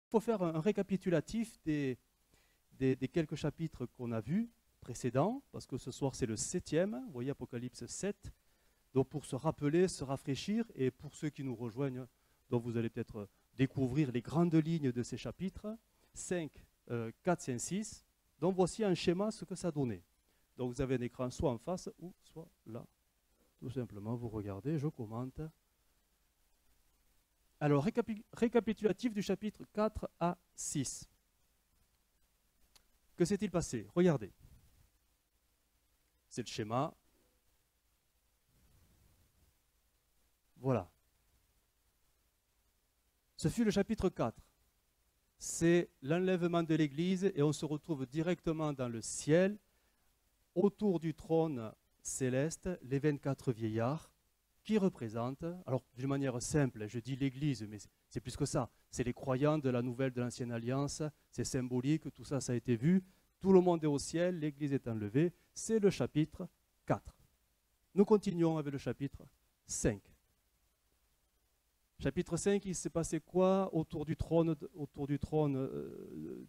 faut faire un récapitulatif des quelques chapitres qu'on a vus précédents, parce que ce soir c'est le 7e, vous voyez Apocalypse 7. Donc pour se rappeler, se rafraîchir, et pour ceux qui nous rejoignent, donc vous allez peut-être découvrir les grandes lignes de ces chapitres, 5, 4, 5, 6. Donc voici un schéma, ce que ça donnait. Donc vous avez un écran soit en face ou soit là. Tout simplement, vous regardez, je commente. Alors, récapitulatif du chapitre 4 à 6. Que s'est-il passé? Regardez. C'est le schéma. Voilà. Ce fut le chapitre 4. C'est l'enlèvement de l'Église et on se retrouve directement dans le ciel, autour du trône céleste, les 24 vieillards qui représentent, alors d'une manière simple, je dis l'Église, mais c'est plus que ça, c'est les croyants de la Nouvelle, de l'Ancienne Alliance, c'est symbolique, tout ça, ça a été vu, tout le monde est au ciel, l'Église est enlevée, c'est le chapitre 4. Nous continuons avec le chapitre 5. Chapitre 5, il s'est passé quoi autour du trône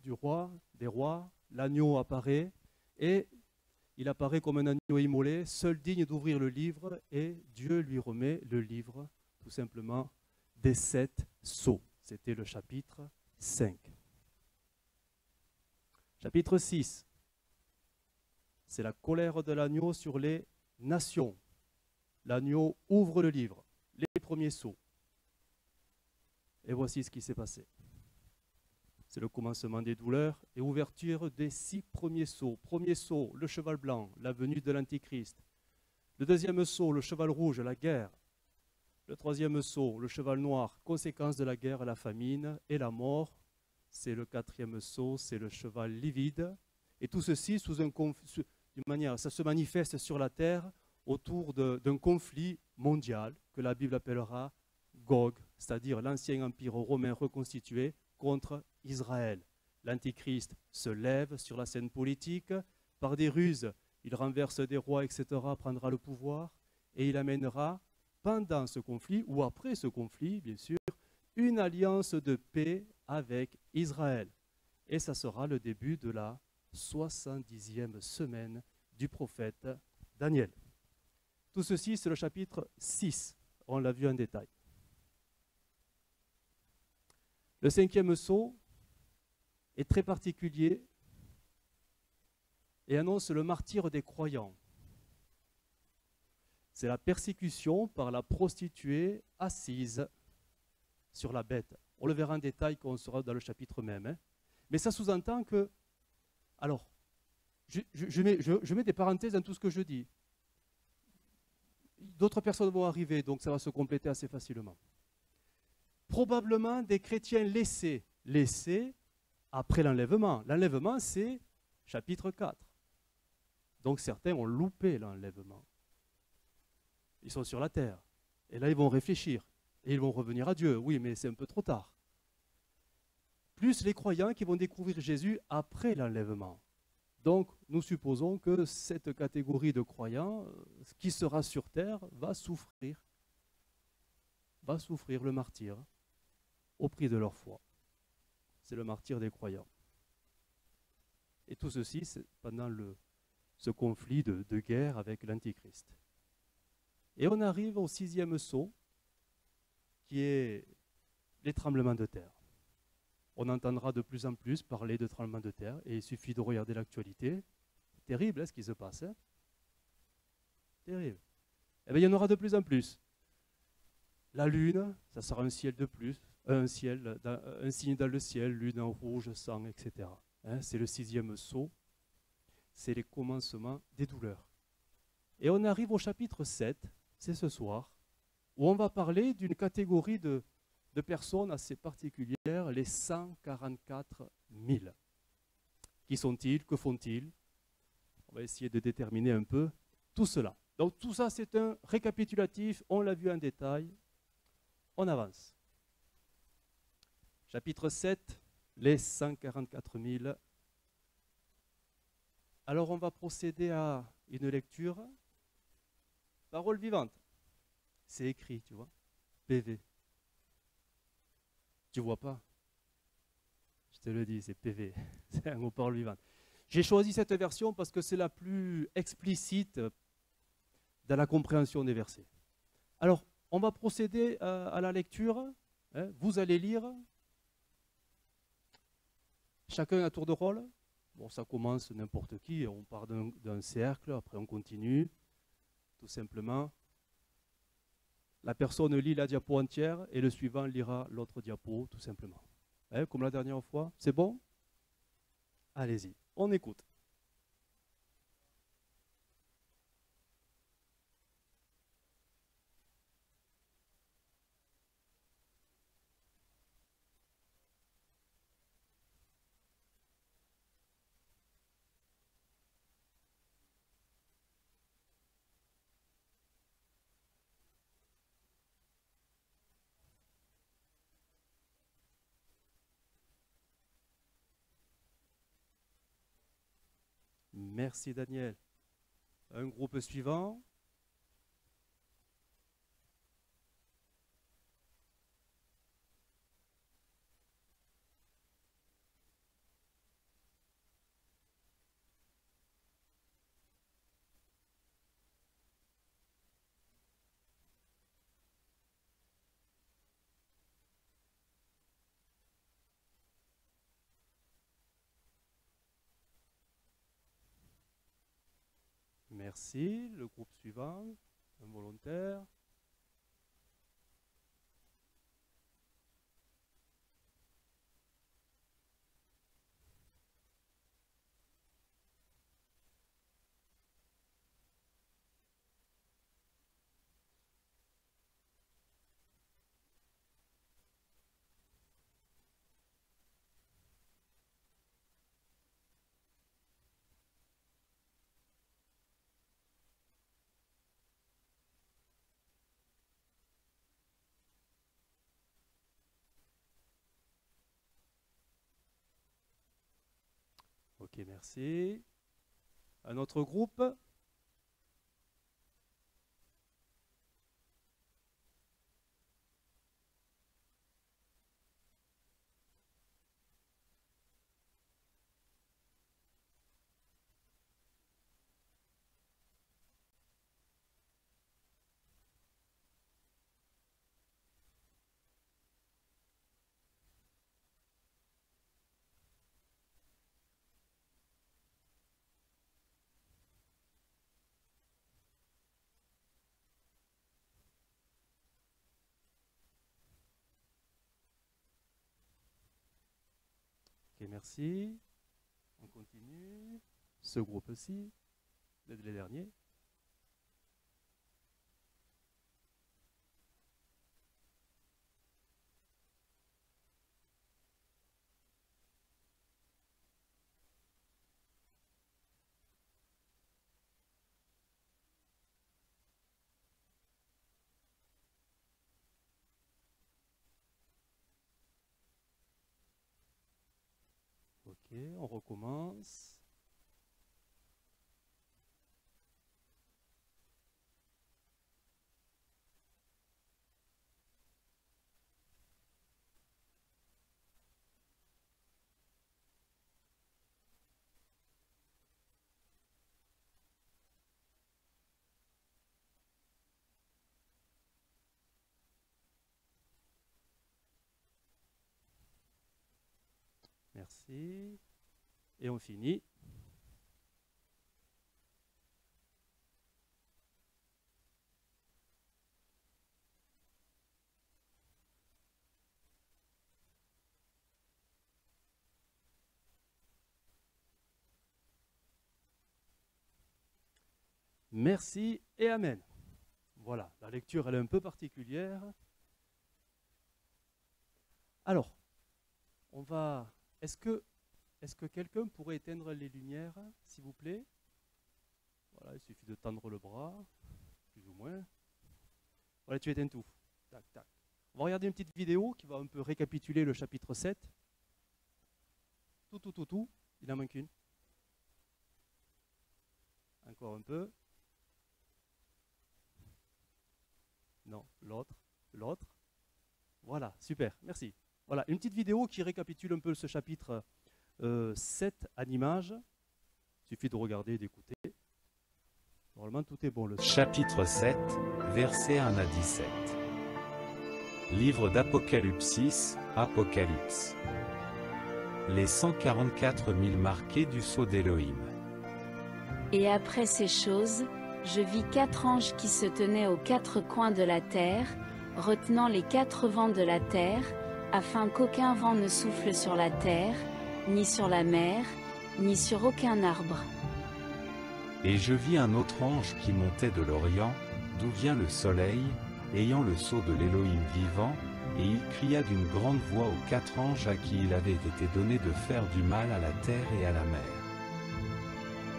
du roi, des rois? L'agneau apparaît et il apparaît comme un agneau immolé, seul digne d'ouvrir le livre, et Dieu lui remet le livre, tout simplement, des 7 sceaux. C'était le chapitre 5. Chapitre 6, c'est la colère de l'agneau sur les nations. L'agneau ouvre le livre, les premiers sceaux. Et voici ce qui s'est passé. C'est le commencement des douleurs et ouverture des 6 premiers sceaux. Premier sceau, le cheval blanc, la venue de l'Antéchrist. Le deuxième sceau, le cheval rouge, la guerre. Le troisième sceau, le cheval noir, conséquence de la guerre, la famine et la mort. C'est le 4e sceau, c'est le cheval livide. Et tout ceci d'une manière, ça se manifeste sur la terre autour d'un conflit mondial que la Bible appellera Gog, c'est-à-dire l'ancien empire romain reconstitué contre Israël. L'Antichrist se lève sur la scène politique, par des ruses, il renverse des rois, etc., prendra le pouvoir, et il amènera, pendant ce conflit, ou après ce conflit, bien sûr, une alliance de paix avec Israël. Et ça sera le début de la 70e semaine du prophète Daniel. Tout ceci, c'est le chapitre 6. On l'a vu en détail. Le 5e sceau est très particulier et annonce le martyre des croyants. C'est la persécution par la prostituée assise sur la bête. On le verra en détail quand on sera dans le chapitre même. Hein. Mais ça sous-entend que... Alors, je mets des parenthèses dans tout ce que je dis. D'autres personnes vont arriver, donc ça va se compléter assez facilement. Probablement des chrétiens laissés après l'enlèvement. L'enlèvement, c'est chapitre 4. Donc certains ont loupé l'enlèvement. Ils sont sur la terre. Et là, ils vont réfléchir. Et ils vont revenir à Dieu. Oui, mais c'est un peu trop tard. Plus les croyants qui vont découvrir Jésus après l'enlèvement. Donc, nous supposons que cette catégorie de croyants, qui sera sur terre, va souffrir le martyre au prix de leur foi. C'est le martyre des croyants. Et tout ceci, c'est pendant ce conflit de guerre avec l'Antichrist. Et on arrive au 6e sceau, qui est les tremblements de terre. On entendra de plus en plus parler de tremblements de terre, et il suffit de regarder l'actualité. Terrible, hein, ce qui se passe. Hein? Terrible. Eh bien, il y en aura de plus en plus. La lune, ça sera un ciel de plus, un signe dans le ciel, lune en rouge, sang, etc. Hein, c'est le 6e sceau, c'est les commencements des douleurs. Et on arrive au chapitre 7, c'est ce soir, où on va parler d'une catégorie de personnes assez particulières, les 144 000. Qui sont-ils? Que font-ils? On va essayer de déterminer un peu tout cela. Donc tout ça, c'est un récapitulatif, on l'a vu en détail. On avance. Chapitre 7, les 144 000. Alors on va procéder à une lecture. Parole vivante. C'est écrit, tu vois. PV. Tu vois pas? te le dis, c'est PV, c'est un mot parole vivante. J'ai choisi cette version parce que c'est la plus explicite dans la compréhension des versets. Alors, on va procéder à la lecture. Hein. Vous allez lire. Chacun à tour de rôle. Bon, ça commence n'importe qui. On part d'un cercle, après on continue. Tout simplement. La personne lit la diapo entière et le suivant lira l'autre diapo, tout simplement. Hein, comme la dernière fois. C'est bon? Allez-y, on écoute. Merci Daniel. Un groupe suivant. Merci. Le groupe suivant. Un volontaire. Ok, merci. Un autre groupe. Ok, merci. On continue. Ce groupe-ci, les derniers. Ok, on recommence. Merci. Et on finit. Merci et Amen. Voilà, la lecture elle est un peu particulière. Alors, on va. Est-ce que quelqu'un pourrait éteindre les lumières, s'il vous plaît? Voilà, il suffit de tendre le bras, plus ou moins. Voilà, tu éteins tout. Tac, tac. On va regarder une petite vidéo qui va un peu récapituler le chapitre 7. Tout. Il en manque une. Encore un peu. Non, l'autre. Voilà, super, merci. Voilà, une petite vidéo qui récapitule un peu ce chapitre 7 en images. Il suffit de regarder et d'écouter. Normalement, tout est bon. Le Chapitre 7, versets 1 à 17. Livre d'Apocalypsis, Apocalypse. Les 144 000 marqués du sceau d'Élohim. Et après ces choses, je vis 4 anges qui se tenaient aux 4 coins de la terre, retenant les 4 vents de la terre, afin qu'aucun vent ne souffle sur la terre, ni sur la mer, ni sur aucun arbre. Et je vis un autre ange qui montait de l'Orient, d'où vient le soleil, ayant le sceau de l'Élohim vivant, et il cria d'une grande voix aux 4 anges à qui il avait été donné de faire du mal à la terre et à la mer,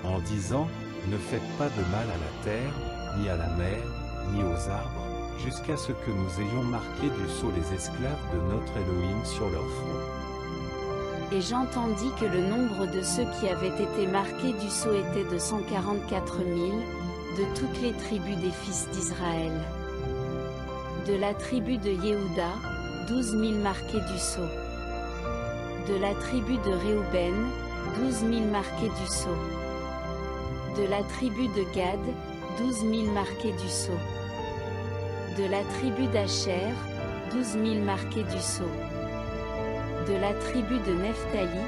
en disant, ne faites pas de mal à la terre, ni à la mer, ni aux arbres, jusqu'à ce que nous ayons marqué du sceau les esclaves de notre Élohim sur leur front. Et j'entendis que le nombre de ceux qui avaient été marqués du sceau était de 144 000, de toutes les tribus des fils d'Israël. De la tribu de Yehuda, 12 000 marqués du sceau. De la tribu de Réhouben, 12 000 marqués du sceau. De la tribu de Gad, 12 000 marqués du sceau. De la tribu d'Acher, 12 000 marqués du sceau. De la tribu de Nephtali,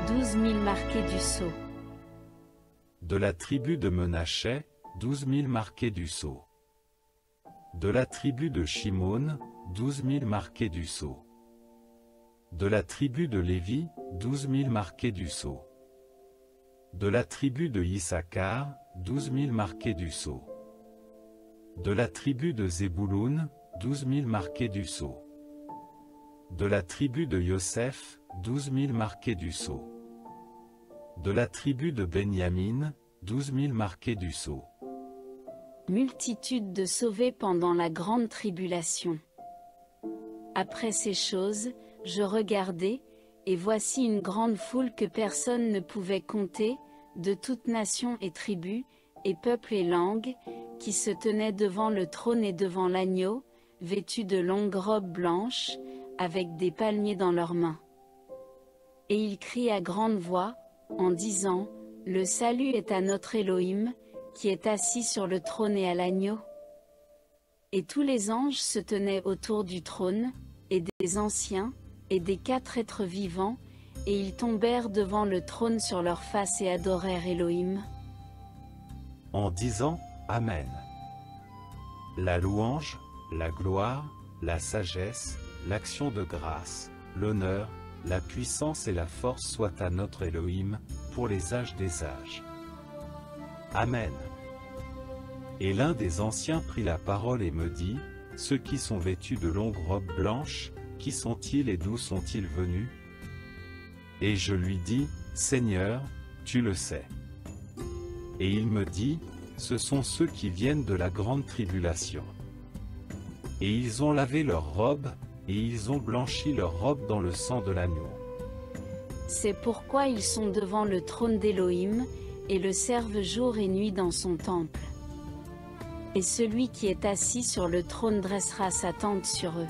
12 000 marqués du sceau. De la tribu de Menaché, 12 000 marqués du sceau. De la tribu de Shimon, 12 000 marqués du sceau. De la tribu de Lévi, 12 000 marqués du sceau. De la tribu de Issachar, 12 000 marqués du sceau. De la tribu de Zébouloun, 12 000 marqués du sceau. De la tribu de Yosef, 12 000 marqués du sceau. De la tribu de Benyamin, 12 000 marqués du sceau. Multitude de sauvés pendant la grande tribulation. Après ces choses, je regardai, et voici une grande foule que personne ne pouvait compter, de toutes nations et tribus, et peuples et langues, qui se tenaient devant le trône et devant l'agneau, vêtus de longues robes blanches, avec des palmiers dans leurs mains. Et ils crient à grande voix, en disant, le salut est à notre Élohim, qui est assis sur le trône et à l'agneau. Et tous les anges se tenaient autour du trône, et des anciens, et des 4 êtres vivants, et ils tombèrent devant le trône sur leurs faces et adorèrent Élohim, en disant, Amen. La louange, la gloire, la sagesse, l'action de grâce, l'honneur, la puissance et la force soient à notre Élohim, pour les âges des âges. Amen. Et l'un des anciens prit la parole et me dit, ceux qui sont vêtus de longues robes blanches, qui sont-ils et d'où sont-ils venus? Et je lui dis, Seigneur, tu le sais. Et il me dit, ce sont ceux qui viennent de la grande tribulation. Et ils ont lavé leurs robes, et ils ont blanchi leurs robes dans le sang de l'agneau. C'est pourquoi ils sont devant le trône d'Élohim, et le servent jour et nuit dans son temple. Et celui qui est assis sur le trône dressera sa tente sur eux.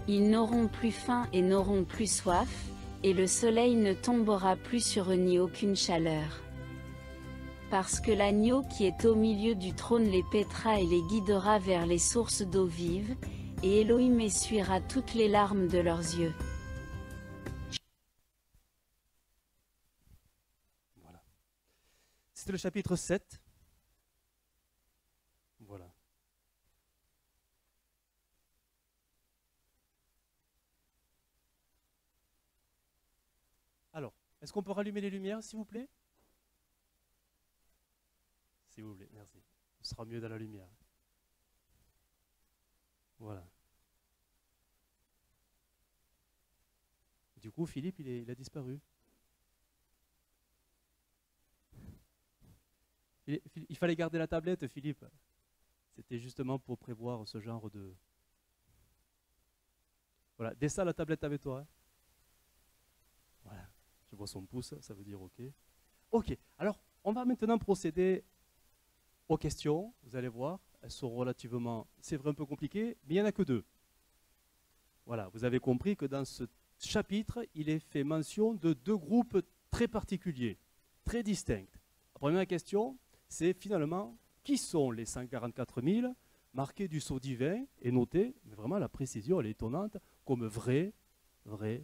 Ils n'auront plus faim et n'auront plus soif, et le soleil ne tombera plus sur eux ni aucune chaleur. Parce que l'agneau qui est au milieu du trône les paîtra et les guidera vers les sources d'eau vive, et Élohim essuiera toutes les larmes de leurs yeux. Voilà. C'était le chapitre 7. Voilà. Alors, est-ce qu'on peut rallumer les lumières, s'il vous plaît? S'il vous plaît, merci. Ce sera mieux dans la lumière. Voilà. Du coup, Philippe, il a disparu. Il fallait garder la tablette, Philippe. C'était justement pour prévoir ce genre de... Voilà, descends la tablette avec toi. Hein. Voilà, je vois son pouce, ça veut dire OK. OK, alors on va maintenant procéder aux questions. Vous allez voir, elles sont relativement... C'est vrai un peu compliqué, mais il n'y en a que 2. Voilà, vous avez compris que dans ce chapitre, il est fait mention de deux groupes très particuliers, très distincts. La première question, c'est finalement, qui sont les 144 000 marqués du sceau divin et notés, mais vraiment la précision, elle est étonnante, comme vrais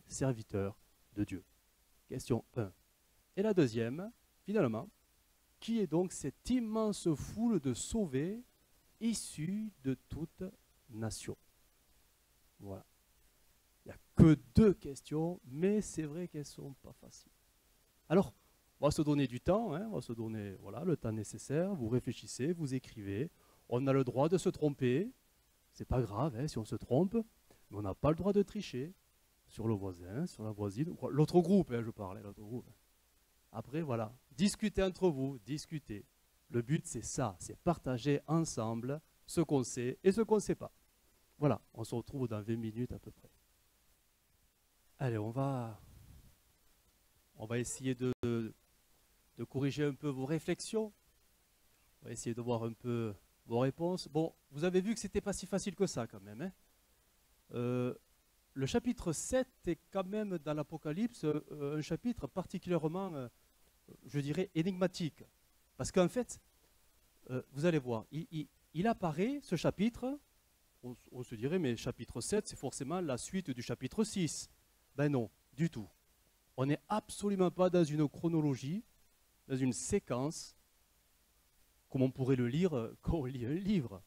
serviteurs de Dieu. Question 1. Et la deuxième, finalement, qui est donc cette immense foule de sauvés issus de toute nation? Voilà. Il n'y a que deux questions, mais c'est vrai qu'elles ne sont pas faciles. Alors, on va se donner du temps, on va se donner le temps nécessaire, vous réfléchissez, vous écrivez. On a le droit de se tromper, c'est pas grave si on se trompe, mais on n'a pas le droit de tricher sur le voisin, sur la voisine, l'autre groupe, je parlais, l'autre groupe. Après, voilà, discutez entre vous, discutez. Le but, c'est ça, c'est partager ensemble ce qu'on sait et ce qu'on ne sait pas. Voilà, on se retrouve dans 20 minutes à peu près. Allez, on va essayer de corriger un peu vos réflexions. On va essayer de voir un peu vos réponses. Bon, vous avez vu que ce n'était pas si facile que ça quand même. Le chapitre 7 est quand même dans l'Apocalypse un chapitre particulièrement, je dirais, énigmatique. Parce qu'en fait, vous allez voir, il apparaît, ce chapitre, on se dirait, mais chapitre 7, c'est forcément la suite du chapitre 6. Ben non, du tout. On n'est absolument pas dans une chronologie, dans une séquence, comme on pourrait le lire quand on lit un livre.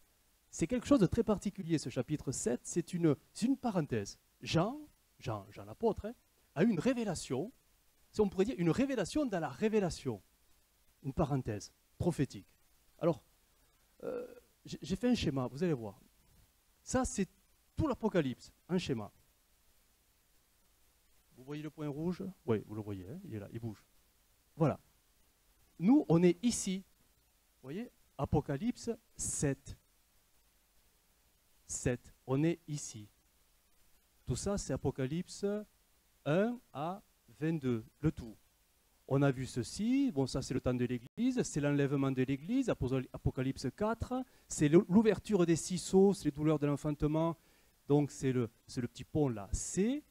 C'est quelque chose de très particulier, ce chapitre 7, c'est une parenthèse. Jean l'apôtre, a eu une révélation, on pourrait dire une révélation dans la révélation, une parenthèse prophétique. Alors, j'ai fait un schéma, vous allez voir. Ça, c'est tout l'Apocalypse, un schéma. Vous voyez le point rouge? Oui, vous le voyez, il est là, il bouge. Voilà. Nous, on est ici. Vous voyez, Apocalypse 7. 7, on est ici. Tout ça, c'est Apocalypse 1 à 22, le tout. On a vu ceci, bon ça c'est le temps de l'Église, c'est l'enlèvement de l'Église, Apocalypse 4, c'est l'ouverture des 6 sceaux, c'est les douleurs de l'enfantement, donc c'est le petit pont là, C,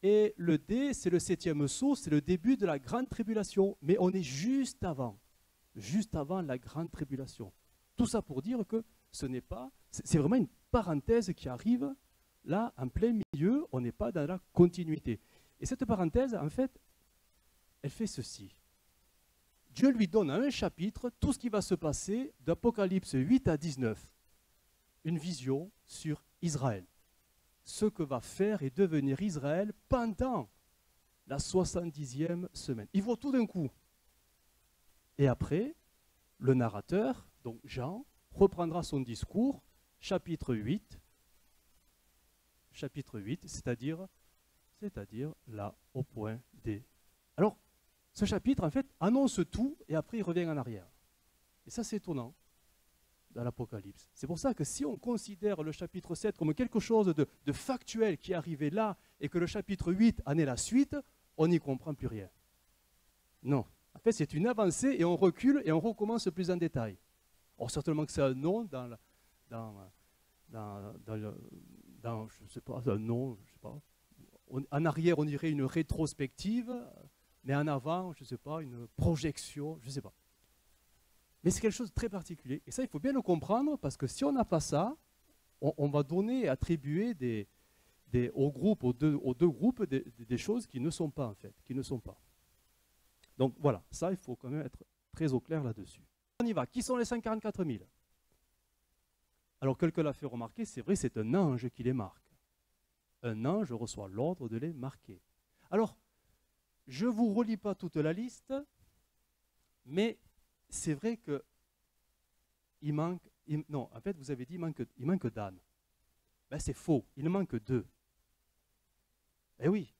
et le D, c'est le 7e sceau, c'est le début de la grande tribulation, mais on est juste avant la grande tribulation. Tout ça pour dire que ce n'est pas, c'est vraiment une parenthèse qui arrive là, en plein milieu, on n'est pas dans la continuité. Et cette parenthèse, en fait, elle fait ceci. Dieu lui donne à un chapitre tout ce qui va se passer d'Apocalypse 8 à 19. Une vision sur Israël. Ce que va faire et devenir Israël pendant la 70e semaine. Il voit tout d'un coup. Et après, le narrateur, donc Jean, reprendra son discours, chapitre 8, c'est-à-dire là, au point D. Alors, ce chapitre, en fait, annonce tout et après il revient en arrière. Et ça, c'est étonnant dans l'Apocalypse. C'est pour ça que si on considère le chapitre 7 comme quelque chose de factuel qui est arrivé là et que le chapitre 8 en est la suite, on n'y comprend plus rien. Non. En fait, c'est une avancée et on recule et on recommence plus en détail. Or, certainement que c'est un nom je ne sais pas, un nom, je sais pas. En arrière, on dirait une rétrospective, mais en avant, je ne sais pas, une projection, je ne sais pas. Mais c'est quelque chose de très particulier. Et ça, il faut bien le comprendre, parce que si on n'a pas ça, on va donner et attribuer aux deux groupes des choses qui ne sont pas, en fait, qui ne sont pas. Donc voilà, ça, il faut quand même être très au clair là-dessus. On y va. Qui sont les 144 000 ? Alors, quelqu'un l'a fait remarquer, c'est vrai, c'est un ange qui les marque. Un ange reçoit l'ordre de les marquer. Alors, je ne vous relis pas toute la liste, mais c'est vrai que non, en fait, vous avez dit il manque d'âne. Ben, c'est faux, il en manque 2. Eh oui,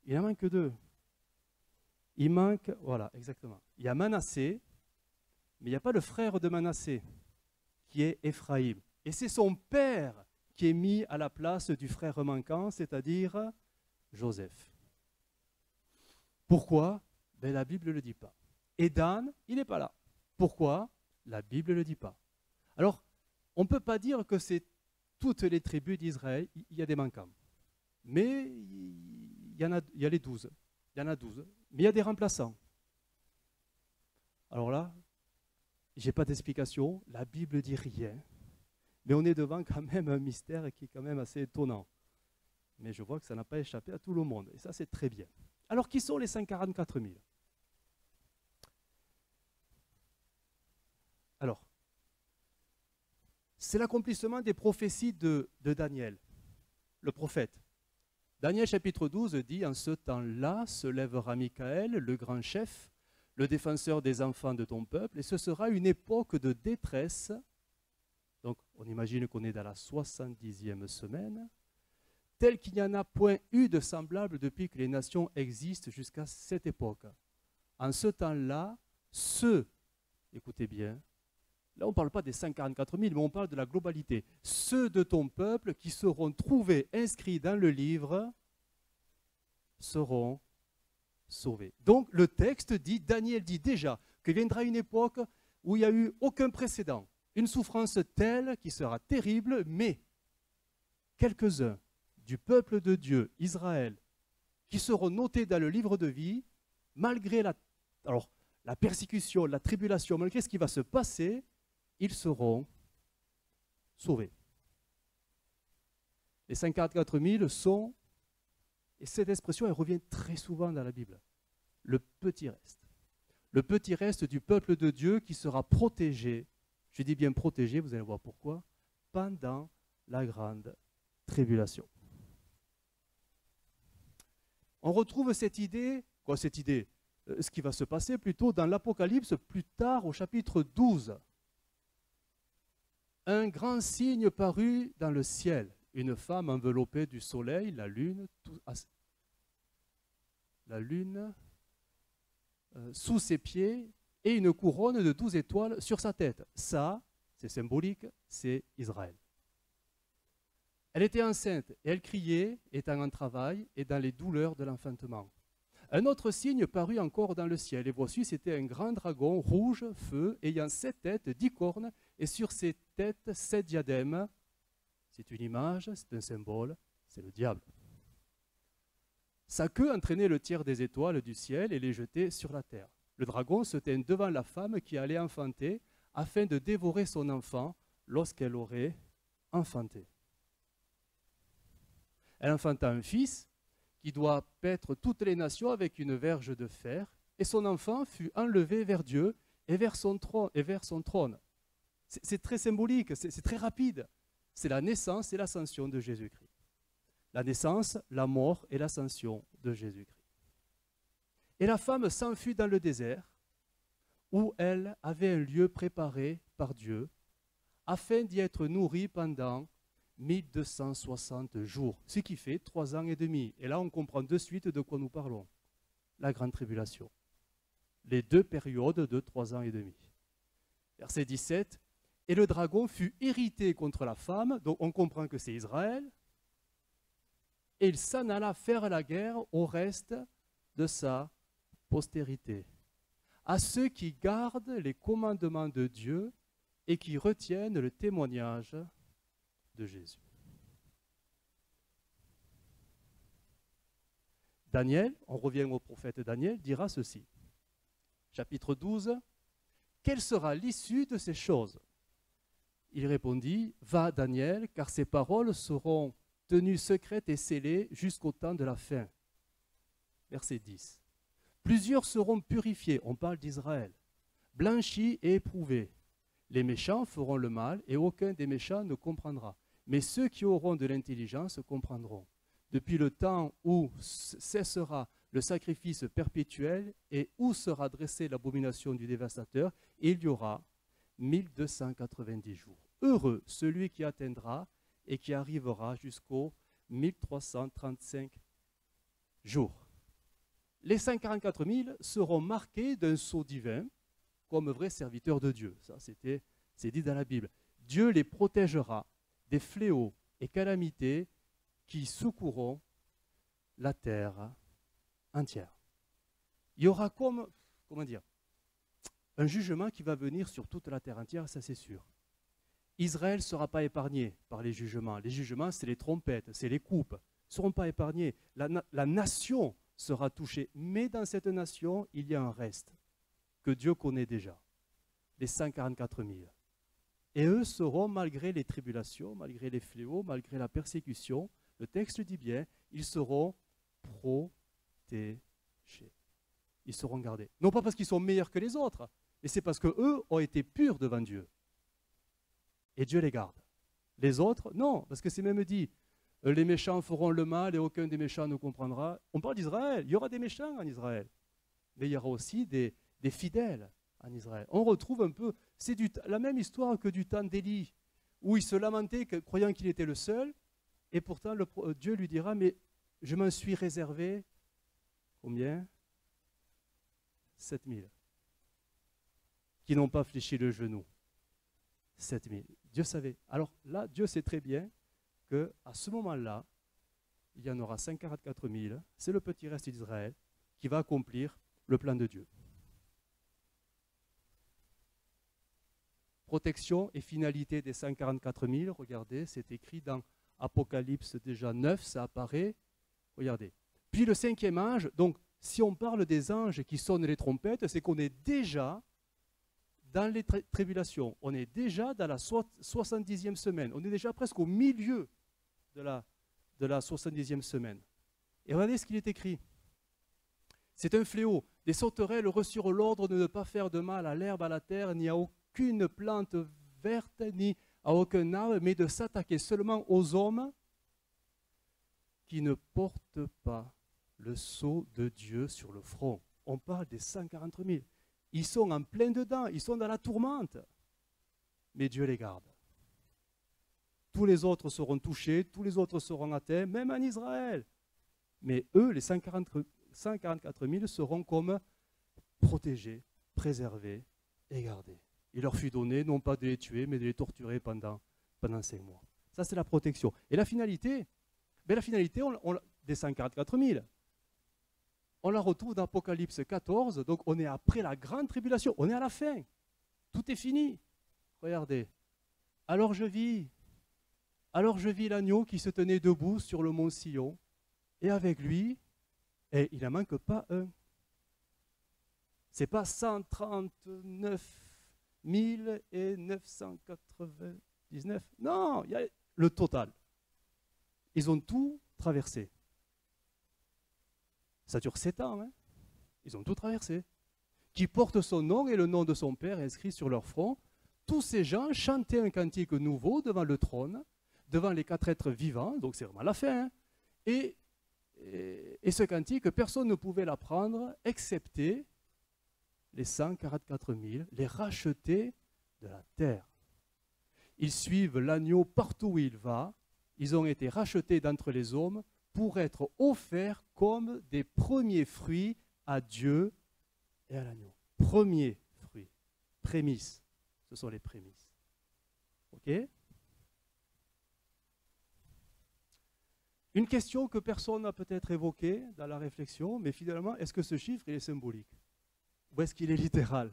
il en manque 2. Il manque, voilà, exactement. Il y a Manassé, mais il n'y a pas le frère de Manassé, qui est Éphraïm. Et c'est son père qui est mis à la place du frère manquant, c'est-à-dire Joseph. Pourquoi? Ben, la Bible ne le dit pas. Et Dan, il n'est pas là. Pourquoi? La Bible ne le dit pas. Alors, on ne peut pas dire que c'est toutes les tribus d'Israël, il y a des manquants. Mais il y a les 12. Il y en a 12. Mais il y a des remplaçants. Alors là, je n'ai pas d'explication. La Bible ne dit rien. Mais on est devant quand même un mystère qui est quand même assez étonnant. Mais je vois que ça n'a pas échappé à tout le monde. Et ça, c'est très bien. Alors, qui sont les 144 000 ? Alors, c'est l'accomplissement des prophéties de Daniel, le prophète. Daniel chapitre 12 dit « En ce temps-là se lèvera Michaël, le grand chef, le défenseur des enfants de ton peuple, et ce sera une époque de détresse. » Donc, on imagine qu'on est dans la 70e semaine, tel qu'il n'y en a point eu de semblable depuis que les nations existent jusqu'à cette époque. En ce temps-là, écoutez bien, là on ne parle pas des 144 000, mais on parle de la globalité. Ceux de ton peuple qui seront trouvés inscrits dans le livre seront sauvés. Donc le texte dit, Daniel dit déjà que viendra une époque où il n'y a eu aucun précédent. Une souffrance telle qui sera terrible, mais quelques-uns du peuple de Dieu, Israël, qui seront notés dans le livre de vie, malgré la persécution, la tribulation, malgré ce qui va se passer, ils seront sauvés. Les 144 000 sont, et cette expression elle revient très souvent dans la Bible, le petit reste. Le petit reste du peuple de Dieu qui sera protégé, je dis bien protégé, vous allez voir pourquoi, pendant la grande tribulation. On retrouve cette idée, ce qui va se passer plutôt dans l'Apocalypse plus tard au chapitre 12. Un grand signe parut dans le ciel, une femme enveloppée du soleil, la lune sous ses pieds et une couronne de 12 étoiles sur sa tête. Ça, c'est symbolique, c'est Israël. Elle était enceinte et elle criait, étant en travail et dans les douleurs de l'enfantement. Un autre signe parut encore dans le ciel, et voici, c'était un grand dragon rouge, feu, ayant 7 têtes, 10 cornes, et sur ses têtes 7 diadèmes. C'est une image, c'est un symbole, c'est le diable. Sa queue entraînait le tiers des étoiles du ciel et les jetait sur la terre. Le dragon se tint devant la femme qui allait enfanter, afin de dévorer son enfant lorsqu'elle aurait enfanté. Elle enfanta un fils qui doit paître toutes les nations avec une verge de fer, et son enfant fut enlevé vers Dieu et vers son trône. C'est très symbolique, c'est très rapide. C'est la naissance et l'ascension de Jésus-Christ. La naissance, la mort et l'ascension de Jésus-Christ. Et la femme s'enfuit dans le désert, où elle avait un lieu préparé par Dieu, afin d'y être nourrie pendant 1260 jours, ce qui fait 3 ans et demi. Et là, on comprend de suite de quoi nous parlons. La grande tribulation. Les 2 périodes de 3 ans et demi. Verset 17. Et le dragon fut irrité contre la femme, donc on comprend que c'est Israël, et il s'en alla faire la guerre au reste de sa postérité, à ceux qui gardent les commandements de Dieu et qui retiennent le témoignage de Jésus. Daniel, on revient au prophète Daniel, dira ceci. Chapitre 12. Quelle sera l'issue de ces choses ? Il répondit, va Daniel, car ces paroles seront tenues secrètes et scellées jusqu'au temps de la fin. Verset 10. Plusieurs seront purifiés, on parle d'Israël, blanchis et éprouvés. Les méchants feront le mal et aucun des méchants ne comprendra. Mais ceux qui auront de l'intelligence comprendront. Depuis le temps où cessera le sacrifice perpétuel et où sera dressée l'abomination du dévastateur, il y aura 1290 jours. Heureux celui qui atteindra et qui arrivera jusqu'aux 1335 jours. Les 144 000 seront marqués d'un sceau divin comme vrais serviteurs de Dieu. Ça, c'est dit dans la Bible. Dieu les protégera des fléaux et calamités qui secourront la terre entière. Il y aura un jugement qui va venir sur toute la terre entière, ça c'est sûr. Israël ne sera pas épargné par les jugements. Les jugements, c'est les trompettes, c'est les coupes. Ils ne seront pas épargnés. La nation sera touchée. Mais dans cette nation, il y a un reste que Dieu connaît déjà. Les 144 000. Et eux seront, malgré les tribulations, malgré les fléaux, malgré la persécution, le texte dit bien, ils seront protégés. Ils seront gardés. Non pas parce qu'ils sont meilleurs que les autres, mais c'est parce qu'eux ont été purs devant Dieu. Et Dieu les garde. Les autres, non, parce que c'est même dit, les méchants feront le mal et aucun des méchants ne comprendra. On parle d'Israël, il y aura des méchants en Israël, mais il y aura aussi des fidèles en Israël. On retrouve un peu, c'est la même histoire que du temps d'Élie, où il se lamentait croyant qu'il était le seul, et pourtant Dieu lui dira, mais je m'en suis réservé, combien 7000, qui n'ont pas fléchi le genou. 7000. Dieu savait. Alors là, Dieu sait très bien qu'à ce moment-là, il y en aura 144 000, c'est le petit reste d'Israël, qui va accomplir le plan de Dieu. Protection et finalité des 144 000, regardez, c'est écrit dans Apocalypse déjà 9, ça apparaît, regardez. Puis le 5e ange, donc si on parle des anges qui sonnent les trompettes, c'est qu'on est déjà dans les tribulations, on est déjà dans la 70e semaine, on est déjà presque au milieu de la 70e semaine. Et regardez ce qu'il est écrit. C'est un fléau. Des sauterelles reçurent l'ordre de ne pas faire de mal à l'herbe, à la terre, ni à aucune plante verte, ni à aucun arbre, mais de s'attaquer seulement aux hommes qui ne portent pas le sceau de Dieu sur le front. On parle des 143 000. Ils sont en plein dedans, ils sont dans la tourmente. Mais Dieu les garde. Tous les autres seront touchés, tous les autres seront atteints, même en Israël. Mais eux, les 144 000, seront comme protégés, préservés et gardés. Il leur fut donné, non pas de les tuer, mais de les torturer pendant 5 mois. Ça, c'est la protection. Et la finalité, des 144 000, on la retrouve dans Apocalypse 14, donc on est après la grande tribulation, on est à la fin. Tout est fini. Regardez. Alors je vis l'agneau qui se tenait debout sur le mont Sion, et avec lui, et il n'en manque pas un. Ce n'est pas 139 999. Non, il y a le total. Ils ont tout traversé. Ça dure 7 ans. Hein. Ils ont tout traversé. Qui porte son nom et le nom de son père inscrit sur leur front. Tous ces gens chantaient un cantique nouveau devant le trône, devant les 4 êtres vivants, donc c'est vraiment la fin. Hein. Et ce cantique, personne ne pouvait l'apprendre, excepté les 144 000, les rachetés de la terre. Ils suivent l'agneau partout où il va. Ils ont été rachetés d'entre les hommes pour être offerts comme des premiers fruits à Dieu et à l'agneau. Premiers fruits, prémices, ce sont les prémices. Ok ? Une question que personne n'a peut-être évoquée dans la réflexion, mais finalement, est-ce que ce chiffre il est symbolique ? Ou est-ce qu'il est littéral ?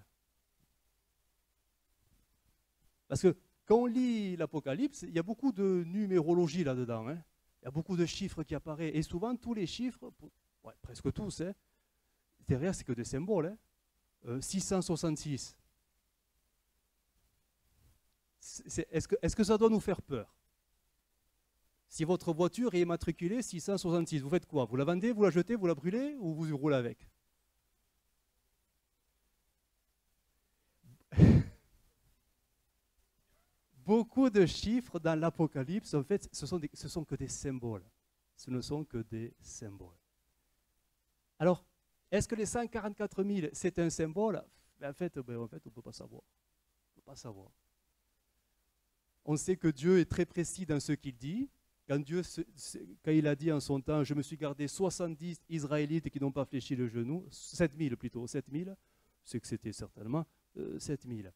Parce que quand on lit l'Apocalypse, il y a beaucoup de numérologie là-dedans. Hein. Il y a beaucoup de chiffres qui apparaissent. Et souvent, tous les chiffres, ouais, presque tous, hein, derrière, c'est que des symboles. Hein. 666. Est-ce que ça doit nous faire peur ? Si votre voiture est immatriculée 666, vous faites quoi ? Vous la vendez, vous la jetez, vous la brûlez ou vous roulez avec ? Beaucoup de chiffres dans l'Apocalypse, en fait, ce sont que des symboles. Ce ne sont que des symboles. Alors, est-ce que les 144 000, c'est un symbole ? En fait, on ne peut pas savoir. On ne peut pas savoir. On sait que Dieu est très précis dans ce qu'il dit. Quand il a dit en son temps, je me suis gardé 70 Israélites qui n'ont pas fléchi le genou, 7000 plutôt, 7000, c'est que c'était certainement 7000.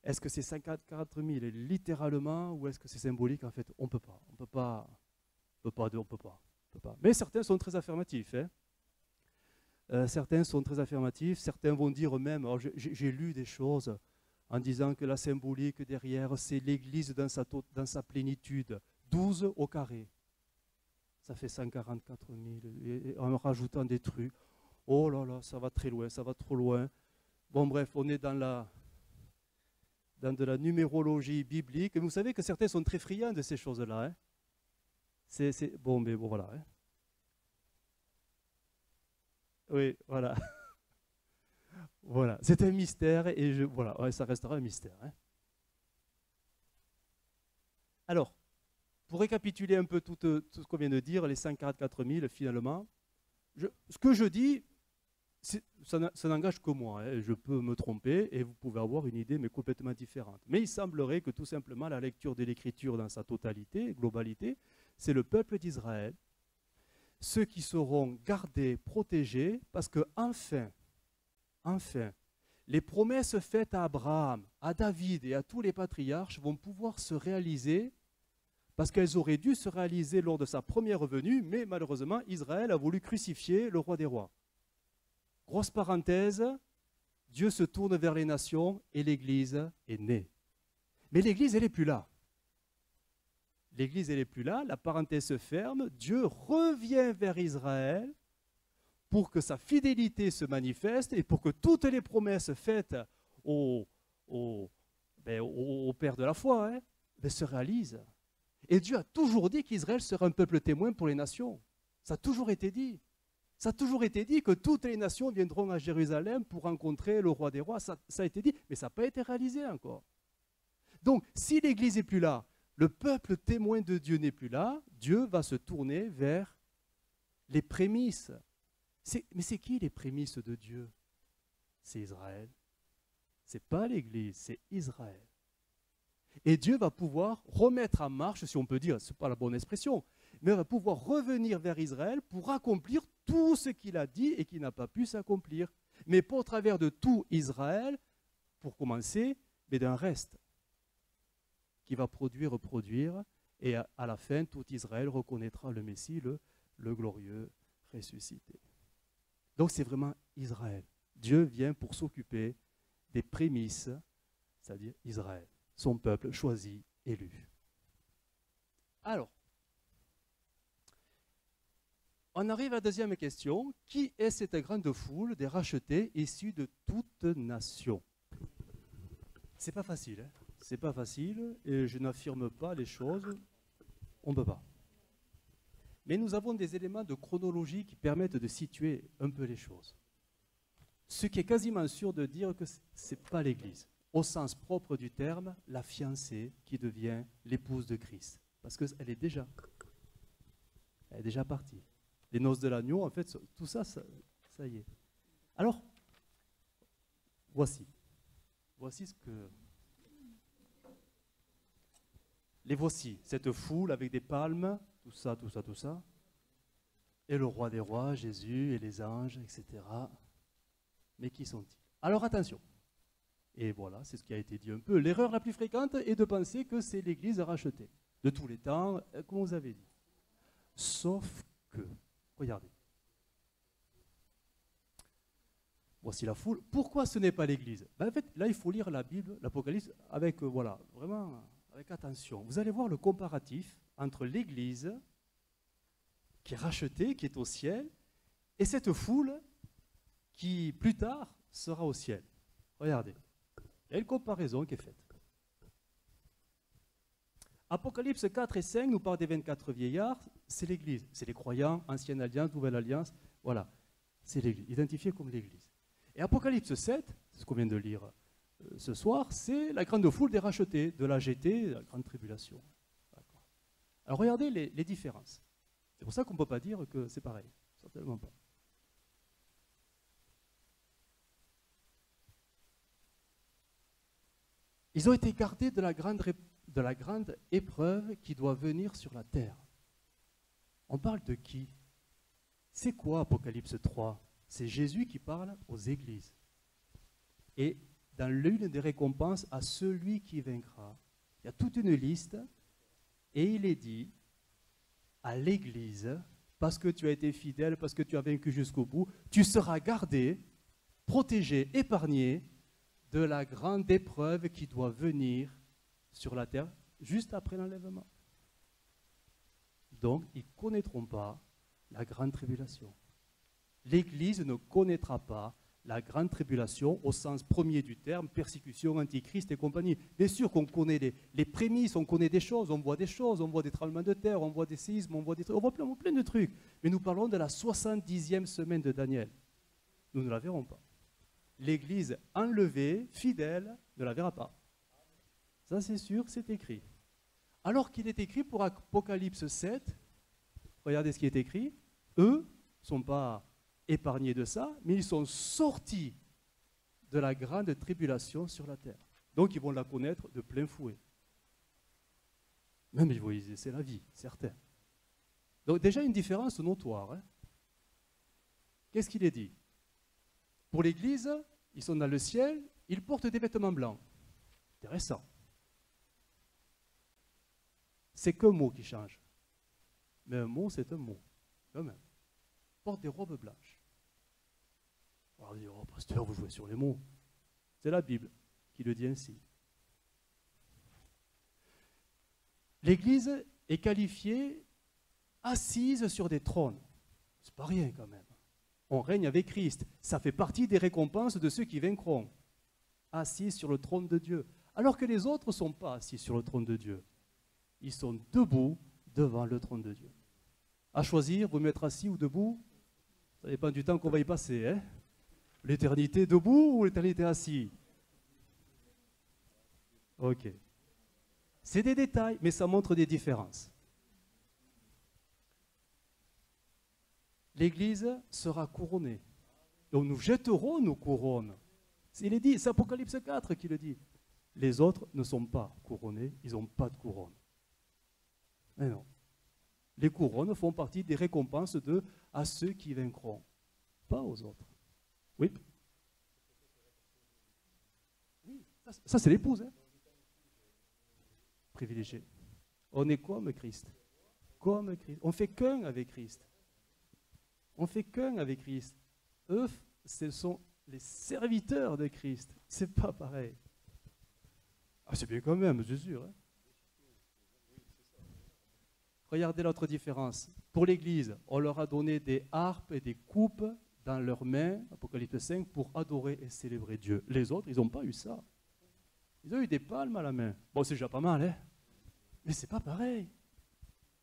Est-ce que c'est 144 000 littéralement ou est-ce que c'est symbolique? En fait, on ne peut pas. Mais certains sont très affirmatifs. Hein. Certains sont très affirmatifs. Certains vont dire même, j'ai lu des choses, en disant que la symbolique derrière, c'est l'Église dans sa plénitude, 12 au carré. Ça fait 144 000, et en rajoutant des trucs. Oh là là, ça va très loin, ça va trop loin. Bon bref, on est dans de la numérologie biblique. Et vous savez que certains sont très friands de ces choses-là. Hein. Bon, mais bon, voilà. Hein. Oui, voilà. Voilà, c'est un mystère et voilà, ouais, ça restera un mystère. Hein. Alors, pour récapituler un peu tout ce qu'on vient de dire, les 144 000 finalement, ce que je dis, ça n'engage que moi. Hein. Je peux me tromper et vous pouvez avoir une idée mais complètement différente. Mais il semblerait que tout simplement la lecture de l'Écriture dans sa totalité, globalité, c'est le peuple d'Israël, ceux qui seront gardés, protégés, parce que enfin, les promesses faites à Abraham, à David et à tous les patriarches vont pouvoir se réaliser parce qu'elles auraient dû se réaliser lors de sa première venue, mais malheureusement, Israël a voulu crucifier le roi des rois. Grosse parenthèse, Dieu se tourne vers les nations et l'Église est née. Mais l'Église, elle n'est plus là. L'Église, elle n'est plus là, la parenthèse se ferme, Dieu revient vers Israël pour que sa fidélité se manifeste et pour que toutes les promesses faites au père de la foi se réalisent. Et Dieu a toujours dit qu'Israël serait un peuple témoin pour les nations. Ça a toujours été dit. Ça a toujours été dit que toutes les nations viendront à Jérusalem pour rencontrer le roi des rois. Ça a été dit, mais ça n'a pas été réalisé encore. Donc, si l'Église n'est plus là, le peuple témoin de Dieu n'est plus là, Dieu va se tourner vers les prémices. Mais c'est qui les prémices de Dieu? C'est Israël. Ce n'est pas l'Église, c'est Israël. Et Dieu va pouvoir remettre en marche, si on peut dire, ce n'est pas la bonne expression, mais va pouvoir revenir vers Israël pour accomplir tout ce qu'il a dit et qui n'a pas pu s'accomplir. Mais pas au travers de tout Israël, pour commencer, mais d'un reste qui va reproduire, et à la fin, tout Israël reconnaîtra le Messie, le glorieux ressuscité. Donc c'est vraiment Israël. Dieu vient pour s'occuper des prémices, c'est-à-dire Israël, son peuple choisi, élu. Alors, on arrive à la deuxième question. Qui est cette grande foule des rachetés issus de toute nation? C'est pas facile, hein? C'est pas facile, et je n'affirme pas les choses, on ne peut pas. Mais nous avons des éléments de chronologie qui permettent de situer un peu les choses. Ce qui est quasiment sûr de dire que ce n'est pas l'Église. Au sens propre du terme, la fiancée qui devient l'épouse de Christ. Parce qu'elle est déjà partie. Les noces de l'agneau, en fait, tout ça, ça y est. Alors, voici ce que... Les voici, cette foule avec des palmes, tout ça. Et le roi des rois, Jésus, et les anges, etc. Mais qui sont-ils? Alors attention. Et voilà, c'est ce qui a été dit un peu. L'erreur la plus fréquente est de penser que c'est l'Église rachetée. De tous les temps, comme vous avez dit. Sauf que, regardez. Voici la foule. Pourquoi ce n'est pas l'Église? En fait, là, il faut lire la Bible, l'Apocalypse, avec, vraiment... avec attention. Vous allez voir le comparatif entre l'Église qui est rachetée, qui est au ciel, et cette foule qui, plus tard, sera au ciel. Regardez. Il y a une comparaison qui est faite. Apocalypse 4 et 5 nous parle des 24 vieillards, c'est l'Église. C'est les croyants, ancienne alliance, nouvelle alliance, voilà. C'est l'Église, identifié comme l'Église. Et Apocalypse 7, c'est ce qu'on vient de lire ce soir, c'est la grande foule des rachetés, de la GT, de la grande tribulation. Alors regardez les différences. C'est pour ça qu'on ne peut pas dire que c'est pareil. Certainement pas. Ils ont été gardés de la grande épreuve qui doit venir sur la terre. On parle de qui? C'est quoi Apocalypse 3? C'est Jésus qui parle aux églises. Et dans l'une des récompenses à celui qui vaincra, il y a toute une liste, et il est dit à l'Église, parce que tu as été fidèle, parce que tu as vaincu jusqu'au bout, tu seras gardé, protégé, épargné de la grande épreuve qui doit venir sur la terre juste après l'enlèvement. Donc, ils ne connaîtront pas la grande tribulation. L'Église ne connaîtra pas la grande tribulation au sens premier du terme, persécution, antichrist et compagnie. Bien sûr qu'on connaît les prémices, on connaît des choses, on voit des tremblements de terre, on voit des séismes, on voit plein de trucs. Mais nous parlons de la 70e semaine de Daniel. Nous ne la verrons pas. L'Église enlevée, fidèle, ne la verra pas. Ça c'est sûr, c'est écrit. Alors qu'il est écrit pour Apocalypse 7, regardez ce qui est écrit, eux ne sont pas épargnés de ça, mais ils sont sortis de la grande tribulation sur la terre. Donc ils vont la connaître de plein fouet. Même ils vont y laisser la vie, certains. Donc déjà une différence notoire. Hein. Qu'est-ce qu'il est dit? Pour l'Église, ils sont dans le ciel, ils portent des vêtements blancs. Intéressant. C'est qu'un mot qui change. Mais un mot, c'est un mot. Quand même. Ils portent des robes blanches. Alors, on va dire, oh pasteur, vous jouez sur les mots. C'est la Bible qui le dit ainsi. L'Église est qualifiée assise sur des trônes. C'est pas rien quand même. On règne avec Christ. Ça fait partie des récompenses de ceux qui vaincront. Assis sur le trône de Dieu. Alors que les autres ne sont pas assis sur le trône de Dieu. Ils sont debout devant le trône de Dieu. À choisir, vous mettre assis ou debout, ça dépend du temps qu'on va y passer. Hein? L'éternité debout ou l'éternité assis? Ok. C'est des détails, mais ça montre des différences. L'Église sera couronnée. Donc nous jetterons nos couronnes. Il est dit, c'est Apocalypse 4 qui le dit. Les autres ne sont pas couronnés, ils n'ont pas de couronne. Mais non. Les couronnes font partie des récompenses à ceux qui vaincront, pas aux autres. Oui. Oui, ça c'est l'épouse. Hein? Privilégié. On est comme Christ. Comme Christ. On fait qu'un avec Christ. On fait qu'un avec Christ. Eux, ce sont les serviteurs de Christ. C'est pas pareil. Ah, c'est bien quand même, c'est sûr. Hein? Regardez l'autre différence. Pour l'Église, on leur a donné des harpes et des coupes dans leurs mains, Apocalypse 5, pour adorer et célébrer Dieu. Les autres, ils n'ont pas eu ça. Ils ont eu des palmes à la main. Bon, c'est déjà pas mal, hein? Mais c'est pas pareil.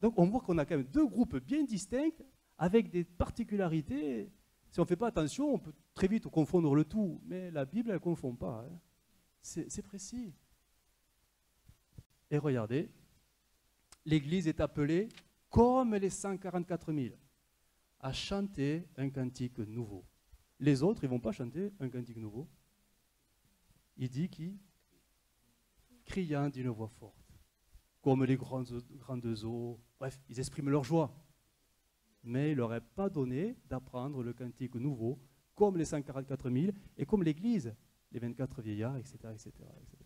Donc on voit qu'on a quand même deux groupes bien distincts, avec des particularités. Si on ne fait pas attention, on peut très vite confondre le tout. Mais la Bible, elle ne confond pas. Hein? C'est précis. Et regardez, l'Église est appelée, comme les 144 000, à chanter un cantique nouveau. Les autres, ils ne vont pas chanter un cantique nouveau. Il dit qui? Criant d'une voix forte, comme les grandes eaux. Bref, ils expriment leur joie. Mais il ne leur est pas donné d'apprendre le cantique nouveau, comme les 144 000 et comme l'Église, les 24 vieillards, etc., etc., etc.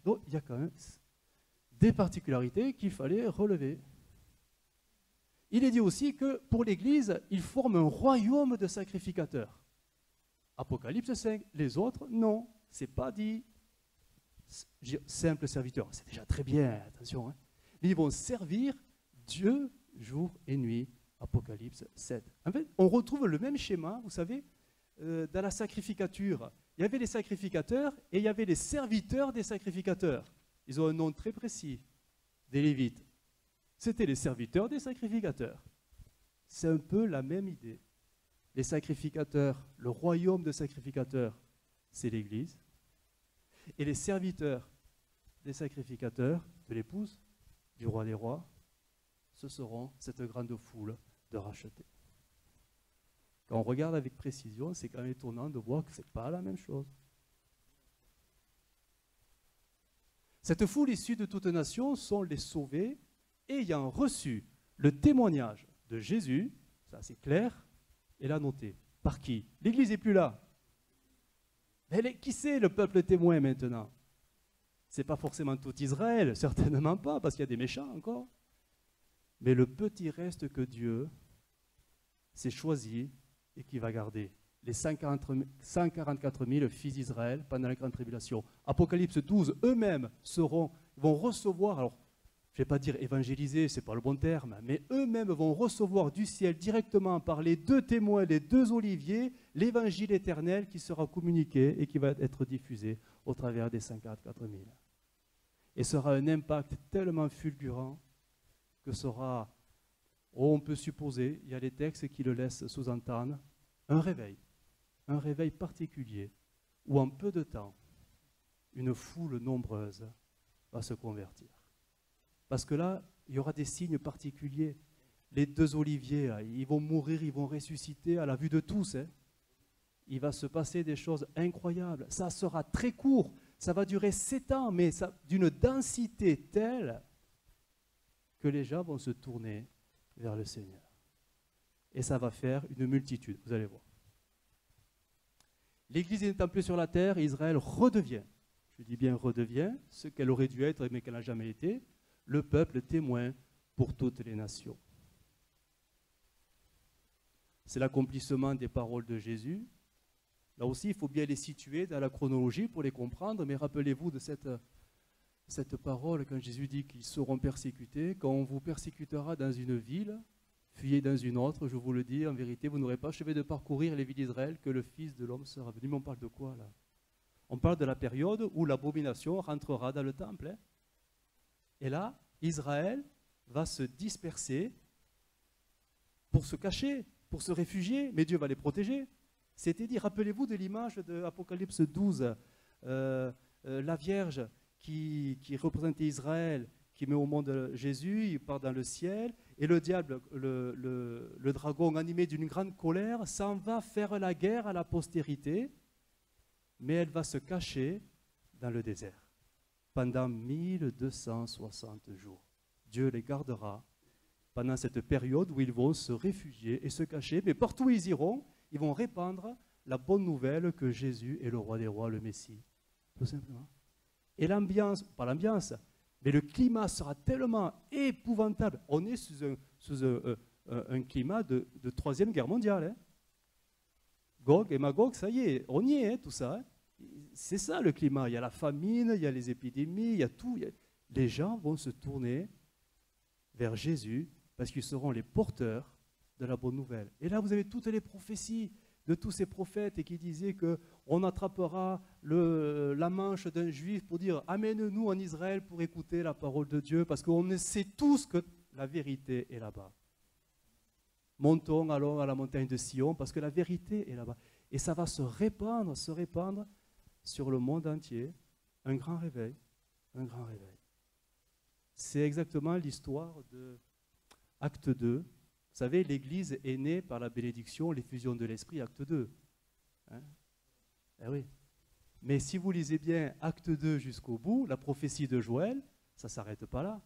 Donc, il y a quand même des particularités qu'il fallait relever. Il est dit aussi que pour l'Église, il forme un royaume de sacrificateurs. Apocalypse 5, les autres, non, c'est pas dit simple serviteur. C'est déjà très bien, attention. Hein. Mais ils vont servir Dieu jour et nuit. Apocalypse 7. En fait, on retrouve le même schéma, vous savez, dans la sacrificature. Il y avait les sacrificateurs et il y avait les serviteurs des sacrificateurs. Ils ont un nom très précis, des Lévites. C'était les serviteurs des sacrificateurs. C'est un peu la même idée. Les sacrificateurs, le royaume de sacrificateurs, c'est l'Église. Et les serviteurs des sacrificateurs, de l'épouse, du roi des rois, ce seront cette grande foule de rachetés. Quand on regarde avec précision, c'est quand même étonnant de voir que ce n'est pas la même chose. Cette foule issue de toute nation sont les sauvés ayant reçu le témoignage de Jésus, ça c'est clair, et l'a noté. Par qui? L'Église n'est plus là. Qui c'est le peuple témoin maintenant? Ce n'est pas forcément tout Israël, certainement pas, parce qu'il y a des méchants encore. Mais le petit reste que Dieu s'est choisi et qui va garder. les 144 000 fils d'Israël pendant la grande tribulation. Apocalypse 12, eux-mêmes vont recevoir, alors je ne vais pas dire évangéliser, ce n'est pas le bon terme, mais eux-mêmes vont recevoir du ciel directement par les 2 témoins, les 2 oliviers, l'évangile éternel qui sera communiqué et qui va être diffusé au travers des 144 000. Et sera un impact tellement fulgurant que sera, on peut supposer, il y a des textes qui le laissent sous-entendre, un réveil particulier, où en peu de temps, une foule nombreuse va se convertir. Parce que là, il y aura des signes particuliers. Les 2 oliviers, là, ils vont mourir, ils vont ressusciter à la vue de tous. Hein. Il va se passer des choses incroyables. Ça sera très court, ça va durer 7 ans, mais d'une densité telle que les gens vont se tourner vers le Seigneur. Et ça va faire une multitude, vous allez voir. L'Église n'étant plus sur la terre, Israël redevient, je dis bien redevient, ce qu'elle aurait dû être mais qu'elle n'a jamais été, le peuple témoin pour toutes les nations. C'est l'accomplissement des paroles de Jésus. Là aussi, il faut bien les situer dans la chronologie pour les comprendre, mais rappelez-vous de cette parole quand Jésus dit qu'ils seront persécutés. Quand on vous persécutera dans une ville, fuyez dans une autre, je vous le dis, en vérité, vous n'aurez pas achevé de parcourir les villes d'Israël que le Fils de l'homme sera venu. Mais on parle de quoi là? On parle de la période où l'abomination rentrera dans le temple. Hein. Et là, Israël va se disperser pour se cacher, pour se réfugier, mais Dieu va les protéger. C'était dit, rappelez-vous de l'image de Apocalypse 12, la Vierge qui représentait Israël, qui met au monde Jésus, il part dans le ciel, et le diable, le dragon animé d'une grande colère, s'en va faire la guerre à la postérité, mais elle va se cacher dans le désert pendant 1260 jours. Dieu les gardera pendant cette période où ils vont se réfugier et se cacher, mais partout où ils iront, ils vont répandre la bonne nouvelle que Jésus est le roi des rois, le Messie, tout simplement. Et l'ambiance, pas l'ambiance, mais le climat sera tellement épouvantable. On est sous un climat de Troisième Guerre mondiale. Hein. Gog et Magog, ça y est, on y est, hein, tout ça. Hein. C'est ça le climat. Il y a la famine, il y a les épidémies, il y a tout. Les gens vont se tourner vers Jésus parce qu'ils seront les porteurs de la bonne nouvelle. Et là, vous avez toutes les prophéties de tous ces prophètes et qui disaient qu'on attrapera la manche d'un juif pour dire « Amène-nous en Israël pour écouter la parole de Dieu, parce qu'on sait tous que la vérité est là-bas. Montons, allons à la montagne de Sion, parce que la vérité est là-bas. » Et ça va se répandre sur le monde entier. Un grand réveil, un grand réveil. C'est exactement l'histoire de Acte 2. Vous savez, l'Église est née par la bénédiction, l'effusion de l'Esprit, Acte 2. Hein? Eh oui. Mais si vous lisez bien Acte 2 jusqu'au bout, la prophétie de Joël, ça ne s'arrête pas là.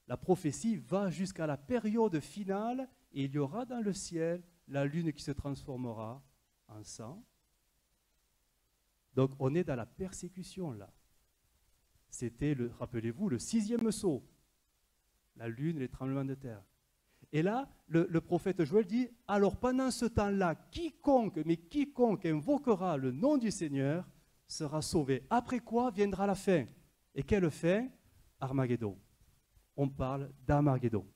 La prophétie va jusqu'à la période finale et il y aura dans le ciel la lune qui se transformera en sang. Donc on est dans la persécution là. C'était, rappelez-vous, le 6e sceau. La lune et les tremblements de terre. Et là, le prophète Joël dit, alors pendant ce temps-là, quiconque invoquera le nom du Seigneur sera sauvé. Après quoi viendra la fin. Et quelle fin? Armageddon. On parle d'Armageddon,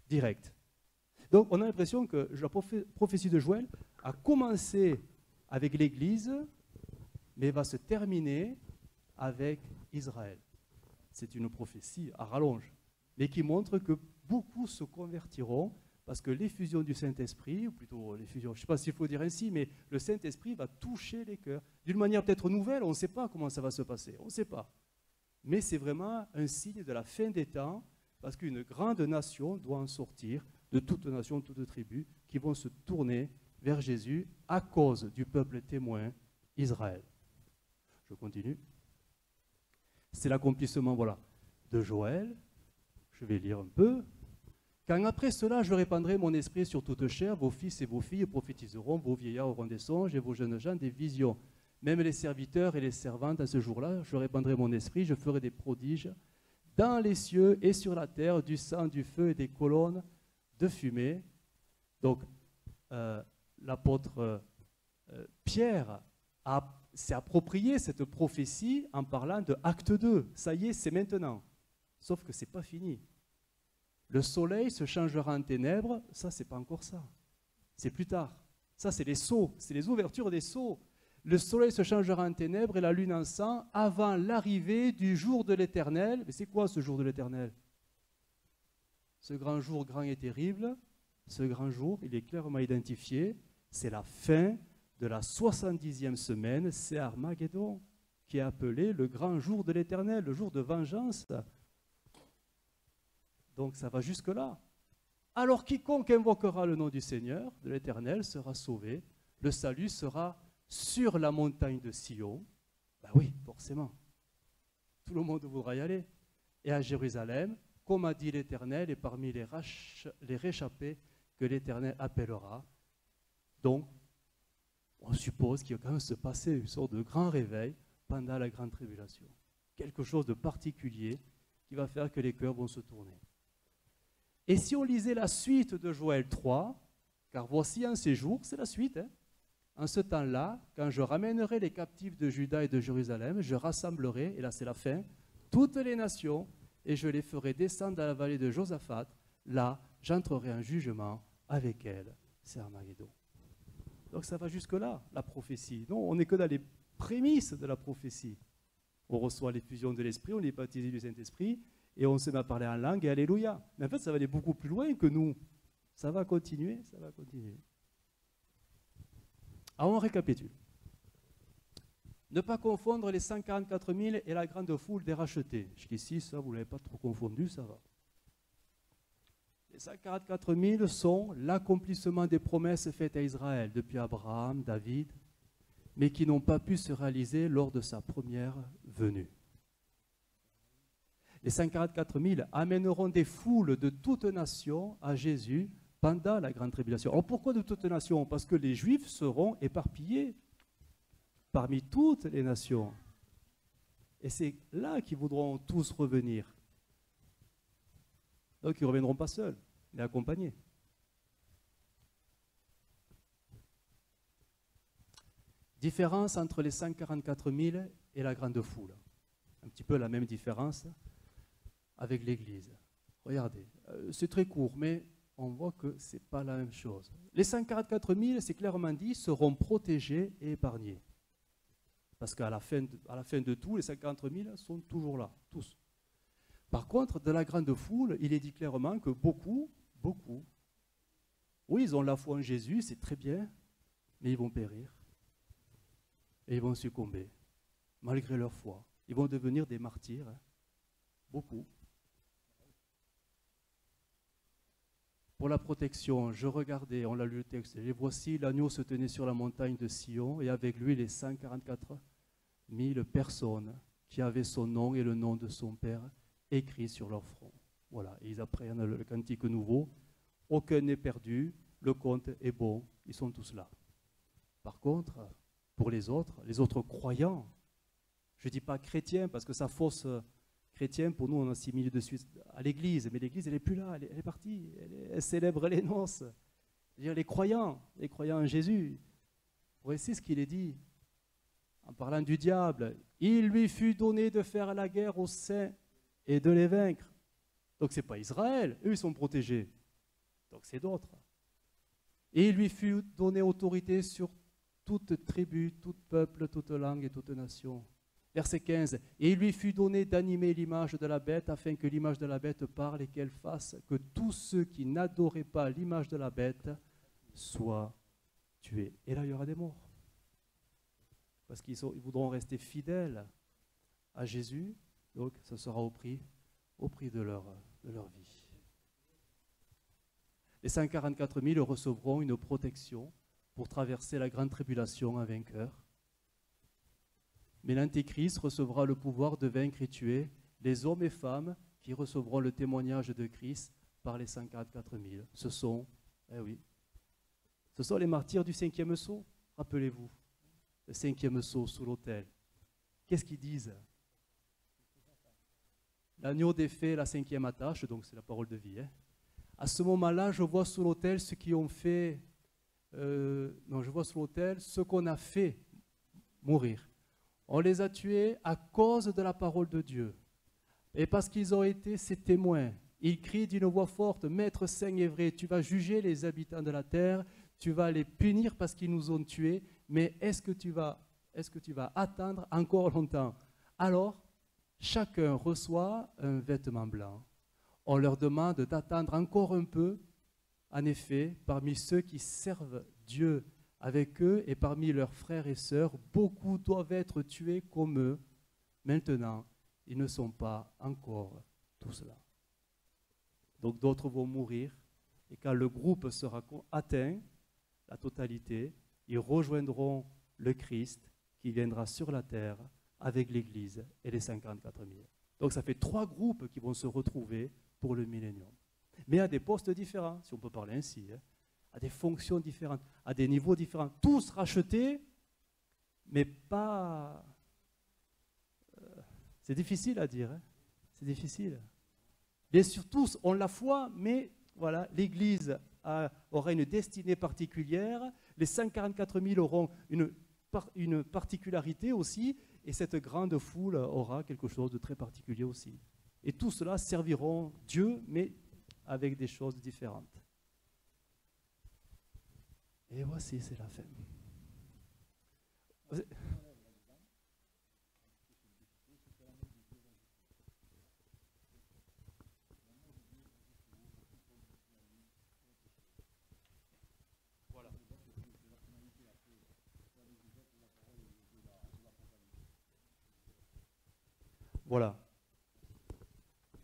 direct. Donc on a l'impression que la prophétie de Joël a commencé avec l'Église, mais va se terminer avec Israël. C'est une prophétie à rallonge, mais qui montre que beaucoup se convertiront parce que l'effusion du Saint-Esprit, ou plutôt l'effusion, je ne sais pas s'il faut dire ainsi, mais le Saint-Esprit va toucher les cœurs. D'une manière peut-être nouvelle, on ne sait pas comment ça va se passer, on ne sait pas. Mais c'est vraiment un signe de la fin des temps, parce qu'une grande nation doit en sortir, de toute nation, de toute tribu, qui vont se tourner vers Jésus à cause du peuple témoin Israël. Je continue. C'est l'accomplissement, voilà, de Joël. Je vais lire un peu. Quand après cela, je répandrai mon esprit sur toute chair, vos fils et vos filles prophétiseront, vos vieillards auront des songes et vos jeunes gens des visions. Même les serviteurs et les servantes à ce jour-là, je répandrai mon esprit, je ferai des prodiges dans les cieux et sur la terre, du sang, du feu et des colonnes de fumée. Donc, l'apôtre Pierre s'est approprié cette prophétie en parlant de acte 2. Ça y est, c'est maintenant. Sauf que ce n'est pas fini. Le soleil se changera en ténèbres, ça, c'est pas encore ça. C'est plus tard. Ça, c'est les sceaux, c'est les ouvertures des sceaux. Le soleil se changera en ténèbres et la lune en sang avant l'arrivée du jour de l'Éternel. Mais c'est quoi ce jour de l'Éternel? Ce grand jour grand et terrible, ce grand jour, il est clairement identifié, c'est la fin de la 70e semaine, c'est Armageddon, qui est appelé le grand jour de l'Éternel, le jour de vengeance. Donc ça va jusque-là. Alors quiconque invoquera le nom du Seigneur, de l'Éternel, sera sauvé. Le salut sera sur la montagne de Sion. Ben oui, forcément. Tout le monde voudra y aller. Et à Jérusalem, comme a dit l'Éternel, et parmi les réchappés que l'Éternel appellera. Donc, on suppose qu'il va quand même se passer une sorte de grand réveil pendant la grande tribulation. Quelque chose de particulier qui va faire que les cœurs vont se tourner. Et si on lisait la suite de Joël 3, car voici en ces jours, c'est la suite, hein, en ce temps-là, quand je ramènerai les captifs de Juda et de Jérusalem, je rassemblerai, et là c'est la fin, toutes les nations, et je les ferai descendre dans la vallée de Josaphat. Là, j'entrerai en jugement avec elles. C'est Armageddon. Donc ça va jusque-là, la prophétie. Non, on n'est que dans les prémices de la prophétie. On reçoit l'effusion de l'Esprit, on est baptisé du Saint-Esprit, et on se met à parler en langue, et alléluia. Mais en fait, ça va aller beaucoup plus loin que nous. Ça va continuer, ça va continuer. Alors on récapitule. Ne pas confondre les 144 000 et la grande foule des rachetés. Jusqu'ici, ça, vous ne l'avez pas trop confondu, ça va. Les 144 000 sont l'accomplissement des promesses faites à Israël depuis Abraham, David, mais qui n'ont pas pu se réaliser lors de sa première venue. Les 144 000 amèneront des foules de toutes nations à Jésus pendant la grande tribulation. Alors pourquoi de toutes nations? Parce que les Juifs seront éparpillés parmi toutes les nations. Et c'est là qu'ils voudront tous revenir. Donc ils ne reviendront pas seuls, mais accompagnés. Différence entre les 144 000 et la grande foule. Un petit peu la même différence avec l'Église. Regardez, c'est très court, mais on voit que ce n'est pas la même chose. Les 144 000, c'est clairement dit, seront protégés et épargnés. Parce qu'à la fin de tout, les 50 000 sont toujours là, tous. Par contre, de la grande foule, il est dit clairement que beaucoup, oui, ils ont la foi en Jésus, c'est très bien, mais ils vont périr. Et ils vont succomber, malgré leur foi. Ils vont devenir des martyrs, hein. Beaucoup. Pour la protection, je regardais, on l'a lu le texte, et voici, l'agneau se tenait sur la montagne de Sion, et avec lui les 144 000 personnes qui avaient son nom et le nom de son Père écrit sur leur front. Voilà, et ils apprennent le cantique nouveau. Aucun n'est perdu, le compte est bon, ils sont tous là. Par contre, pour les autres croyants, je ne dis pas chrétiens, parce que ça fausse chrétien, pour nous, on assimile de suite à l'Église, mais l'Église, elle n'est plus là, elle est partie, elle célèbre les noces. C'est-à-dire les croyants en Jésus. Vous voyez ce qu'il est dit en parlant du diable. Il lui fut donné de faire la guerre aux saints et de les vaincre. Donc ce n'est pas Israël, eux ils sont protégés. Donc c'est d'autres. Et il lui fut donné autorité sur toute tribu, tout peuple, toute langue et toute nation. Verset 15. Et il lui fut donné d'animer l'image de la bête afin que l'image de la bête parle et qu'elle fasse que tous ceux qui n'adoraient pas l'image de la bête soient tués. Et là il y aura des morts. Parce qu'ils voudront rester fidèles à Jésus, donc ce sera au prix de leur vie. Les 144 000 recevront une protection pour traverser la grande tribulation en vainqueur. Mais l'Antéchrist recevra le pouvoir de vaincre et tuer les hommes et femmes qui recevront le témoignage de Christ par les 144 000. Ce sont les martyrs du 5e sceau, rappelez-vous. Le 5e sceau sous l'autel. Qu'est-ce qu'ils disent? L'agneau défait la 5e attache, donc c'est la parole de vie. Hein. À ce moment-là, je vois sous l'autel ceux qui ont fait non, je vois sur l'autel, ceux qu'on a fait mourir. On les a tués à cause de la parole de Dieu. Et parce qu'ils ont été ses témoins. Ils crient d'une voix forte, Maître saint et vrai, tu vas juger les habitants de la terre, tu vas les punir parce qu'ils nous ont tués, mais est-ce que tu vas attendre encore longtemps? Alors, chacun reçoit un vêtement blanc. On leur demande d'attendre encore un peu. En effet, parmi ceux qui servent Dieu avec eux et parmi leurs frères et sœurs, beaucoup doivent être tués comme eux. Maintenant, ils ne sont pas encore tous là. Donc d'autres vont mourir, et quand le groupe sera atteint, la totalité, ils rejoindront le Christ qui viendra sur la terre avec l'Église et les 54 000. Donc ça fait 3 groupes qui vont se retrouver pour le millénium. Mais à des postes différents, si on peut parler ainsi, hein, à des fonctions différentes, à des niveaux différents, tous rachetés, mais pas... c'est difficile à dire, hein, c'est difficile. Bien sûr, tous ont la foi, mais voilà, l'Église aura une destinée particulière, les 144 000 auront une particularité aussi, et cette grande foule aura quelque chose de très particulier aussi. Et tout cela serviront Dieu, mais avec des choses différentes. Et voici, c'est la fin. Voilà.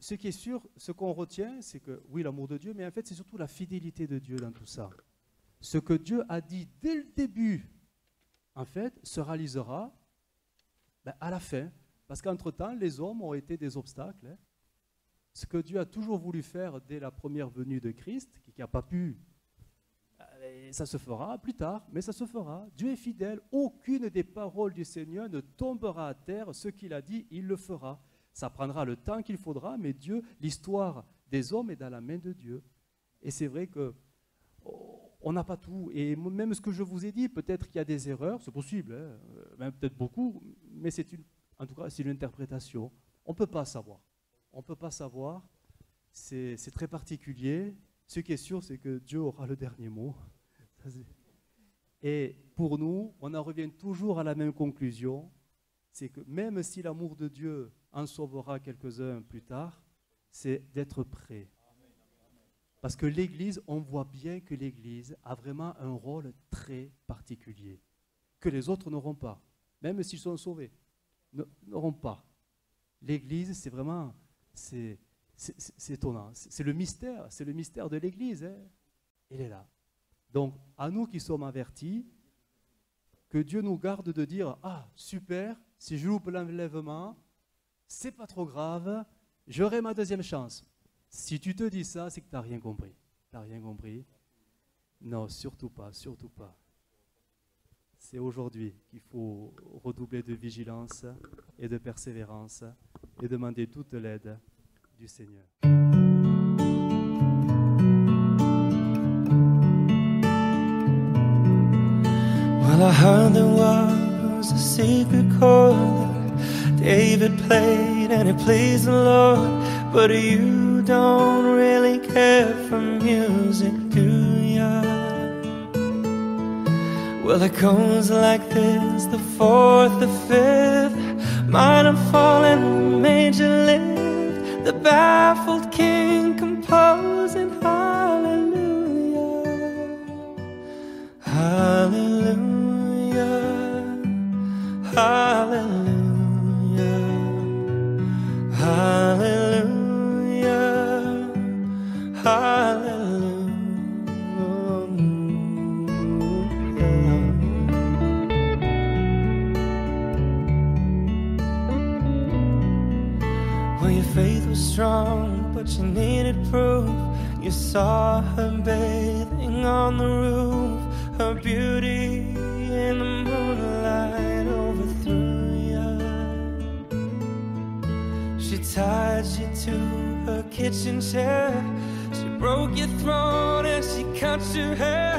Ce qui est sûr, ce qu'on retient, c'est que, oui, l'amour de Dieu, mais en fait, c'est surtout la fidélité de Dieu dans tout ça. Ce que Dieu a dit dès le début, en fait, se réalisera à la fin. Parce qu'entre-temps, les hommes ont été des obstacles. Hein. Ce que Dieu a toujours voulu faire dès la première venue de Christ, qui n'a pas pu, ça se fera plus tard, mais ça se fera. Dieu est fidèle. Aucune des paroles du Seigneur ne tombera à terre. Ce qu'il a dit, il le fera. Ça prendra le temps qu'il faudra, mais Dieu, l'histoire des hommes est dans la main de Dieu. Et c'est vrai qu'on n'a pas tout. Et même ce que je vous ai dit, peut-être qu'il y a des erreurs, c'est possible, hein, même peut-être beaucoup, mais en tout cas, c'est une interprétation. On ne peut pas savoir. On ne peut pas savoir. C'est très particulier. Ce qui est sûr, c'est que Dieu aura le dernier mot. Et pour nous, on en revient toujours à la même conclusion, c'est que même si l'amour de Dieu en sauvera quelques-uns plus tard, c'est d'être prêt. Parce que l'Église, on voit bien que l'Église a vraiment un rôle très particulier, que les autres n'auront pas, même s'ils sont sauvés, n'auront pas. L'Église, c'est vraiment, c'est étonnant, c'est le mystère de l'Église, hein. Il est là. Donc, à nous qui sommes avertis, que Dieu nous garde de dire « Ah, super, si je loupe l'enlèvement, c'est pas trop grave, j'aurai ma deuxième chance. » Si tu te dis ça, c'est que tu n'as rien compris. Tu n'as rien compris? Non, surtout pas, surtout pas. C'est aujourd'hui qu'il faut redoubler de vigilance et de persévérance et demander toute l'aide du Seigneur. Well, I heard there was a secret chord that David played and it pleased the Lord, but you don't really care for music, do ya? Well, it goes like this, the fourth, the fifth, minor fall and major lift, the baffled king composing hallelujah, hallelujah. Hallelujah, hallelujah, hallelujah. Well, your faith was strong, but you needed proof. You saw her bathing on the roof, her beauty in the moonlight overthrew you. She tied you to her kitchen chair, she broke your throat and she cut your hair.